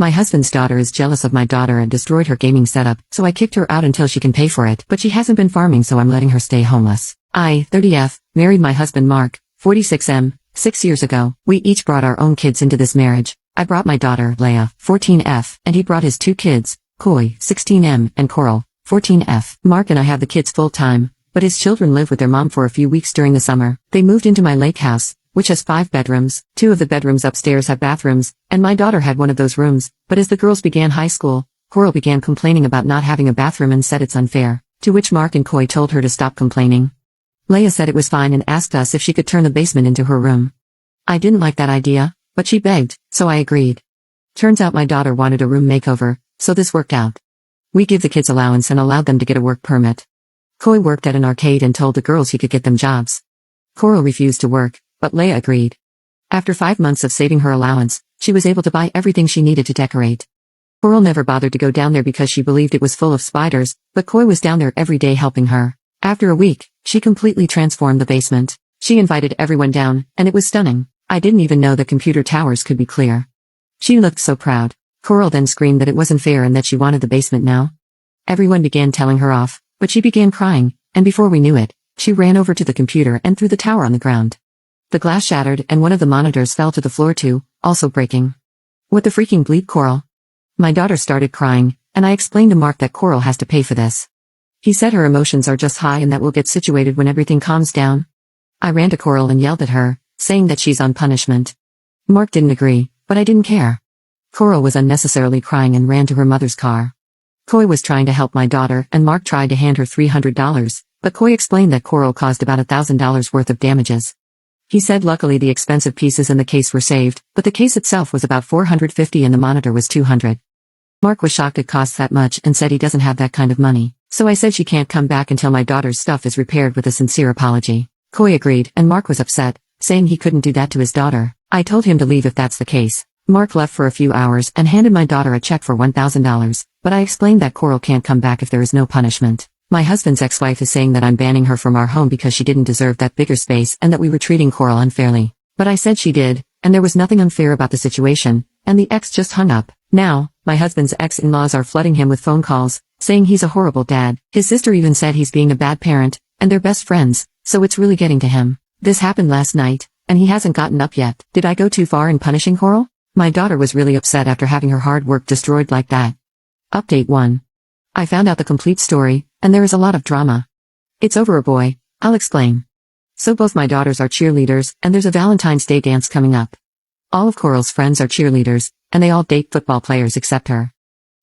My husband's daughter is jealous of my daughter and destroyed her gaming setup, so I kicked her out until she can pay for it, but she hasn't been farming, so I'm letting her stay homeless. I, 30F, married my husband Mark, 46M, 6 years ago. We each brought our own kids into this marriage. I brought my daughter, Leia, 14F, and he brought his two kids, Koi, 16M, and Coral, 14F. Mark and I have the kids full-time, but his children live with their mom for a few weeks during the summer. They moved into my lake house, which has 5 bedrooms. 2 of the bedrooms upstairs have bathrooms, and my daughter had one of those rooms, but as the girls began high school, Coral began complaining about not having a bathroom and said it's unfair, to which Mark and Koi told her to stop complaining. Leia said it was fine and asked us if she could turn the basement into her room. I didn't like that idea, but she begged, so I agreed. Turns out my daughter wanted a room makeover, so this worked out. We give the kids allowance and allowed them to get a work permit. Koi worked at an arcade and told the girls he could get them jobs. Coral refused to work, but Leia agreed. After 5 months of saving her allowance, she was able to buy everything she needed to decorate. Coral never bothered to go down there because she believed it was full of spiders, but Koi was down there every day helping her. After a week, she completely transformed the basement. She invited everyone down, and it was stunning. I didn't even know the computer towers could be clear. She looked so proud. Coral then screamed that it wasn't fair and that she wanted the basement now. Everyone began telling her off, but she began crying, and before we knew it, she ran over to the computer and threw the tower on the ground. The glass shattered and one of the monitors fell to the floor too, also breaking. What the freaking bleep, Coral? My daughter started crying, and I explained to Mark that Coral has to pay for this. He said her emotions are just high and that we'll get situated when everything calms down. I ran to Coral and yelled at her, saying that she's on punishment. Mark didn't agree, but I didn't care. Coral was unnecessarily crying and ran to her mother's car. Koi was trying to help my daughter and Mark tried to hand her $300, but Koi explained that Coral caused about $1,000 worth of damages. He said luckily the expensive pieces in the case were saved, but the case itself was about $450 and the monitor was $200. Mark was shocked it costs that much and said he doesn't have that kind of money, so I said she can't come back until my daughter's stuff is repaired with a sincere apology. Koi agreed and Mark was upset, saying he couldn't do that to his daughter. I told him to leave if that's the case. Mark left for a few hours and handed my daughter a check for $1,000, but I explained that Coral can't come back if there is no punishment. My husband's ex-wife is saying that I'm banning her from our home because she didn't deserve that bigger space and that we were treating Coral unfairly. But I said she did, and there was nothing unfair about the situation, and the ex just hung up. Now, my husband's ex-in-laws are flooding him with phone calls, saying he's a horrible dad. His sister even said he's being a bad parent, and they're best friends, so it's really getting to him. This happened last night, and he hasn't gotten up yet. Did I go too far in punishing Coral? My daughter was really upset after having her hard work destroyed like that. Update 1. I found out the complete story, and there is a lot of drama. It's over a boy, I'll explain. So both my daughters are cheerleaders, and there's a Valentine's Day dance coming up. All of Coral's friends are cheerleaders, and they all date football players except her.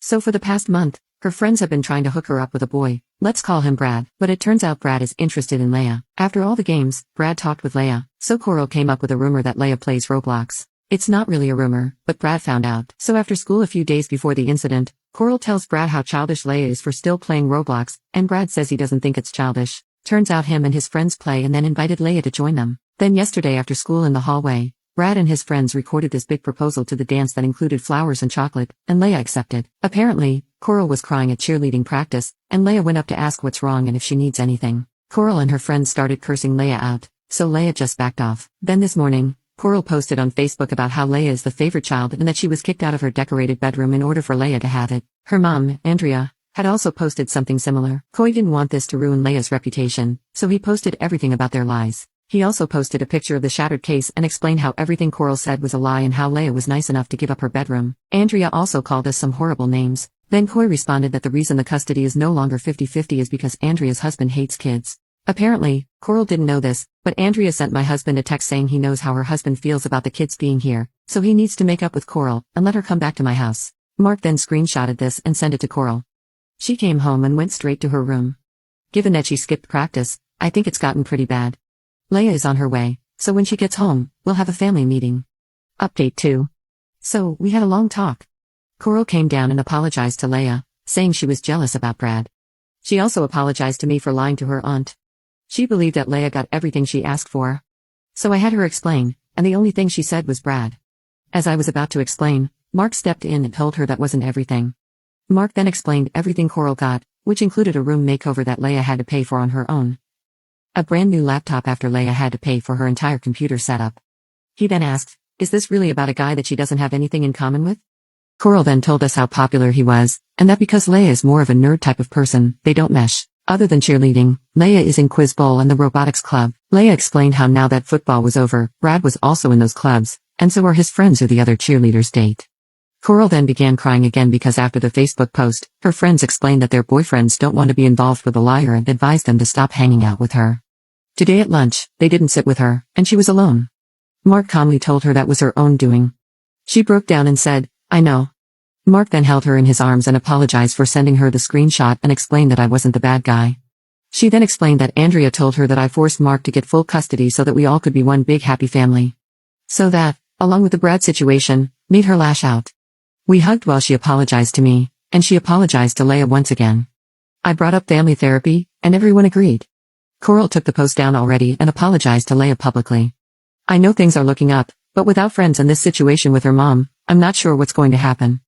So for the past month, her friends have been trying to hook her up with a boy, let's call him Brad, but it turns out Brad is interested in Leia. After all the games, Brad talked with Leia, so Coral came up with a rumor that Leia plays Roblox. It's not really a rumor, but Brad found out. So after school a few days before the incident, Coral tells Brad how childish Leia is for still playing Roblox, and Brad says he doesn't think it's childish. Turns out him and his friends play and then invited Leia to join them. Then yesterday after school in the hallway, Brad and his friends recorded this big proposal to the dance that included flowers and chocolate, and Leia accepted. Apparently, Coral was crying at cheerleading practice, and Leia went up to ask what's wrong and if she needs anything. Coral and her friends started cursing Leia out, so Leia just backed off. Then this morning, Coral posted on Facebook about how Leia is the favorite child and that she was kicked out of her decorated bedroom in order for Leia to have it. Her mom, Andrea, had also posted something similar. Koi didn't want this to ruin Leia's reputation, so he posted everything about their lies. He also posted a picture of the shattered case and explained how everything Coral said was a lie and how Leia was nice enough to give up her bedroom. Andrea also called us some horrible names. Then Koi responded that the reason the custody is no longer 50-50 is because Andrea's husband hates kids. Apparently, Coral didn't know this, but Andrea sent my husband a text saying he knows how her husband feels about the kids being here, so he needs to make up with Coral and let her come back to my house. Mark then screenshotted this and sent it to Coral. She came home and went straight to her room. Given that she skipped practice, I think it's gotten pretty bad. Leia is on her way, so when she gets home, we'll have a family meeting. Update 2. So, we had a long talk. Coral came down and apologized to Leia, saying she was jealous about Brad. She also apologized to me for lying to her aunt. She believed that Leia got everything she asked for. So I had her explain, and the only thing she said was Brad. As I was about to explain, Mark stepped in and told her that wasn't everything. Mark then explained everything Coral got, which included a room makeover that Leia had to pay for on her own. A brand new laptop after Leia had to pay for her entire computer setup. He then asked, is this really about a guy that she doesn't have anything in common with? Coral then told us how popular he was, and that because Leia is more of a nerd type of person, they don't mesh. Other than cheerleading, Leia is in Quiz Bowl and the robotics club. Leia explained how now that football was over, Brad was also in those clubs, and so are his friends who the other cheerleaders date. Coral then began crying again because after the Facebook post, her friends explained that their boyfriends don't want to be involved with a liar and advised them to stop hanging out with her. Today at lunch, they didn't sit with her, and she was alone. Mark calmly told her that was her own doing. She broke down and said, "I know." Mark then held her in his arms and apologized for sending her the screenshot and explained that I wasn't the bad guy. She then explained that Andrea told her that I forced Mark to get full custody so that we all could be one big happy family. So that, along with the Brad situation, made her lash out. We hugged while she apologized to me, and she apologized to Leia once again. I brought up family therapy, and everyone agreed. Coral took the post down already and apologized to Leia publicly. I know things are looking up, but without friends in this situation with her mom, I'm not sure what's going to happen.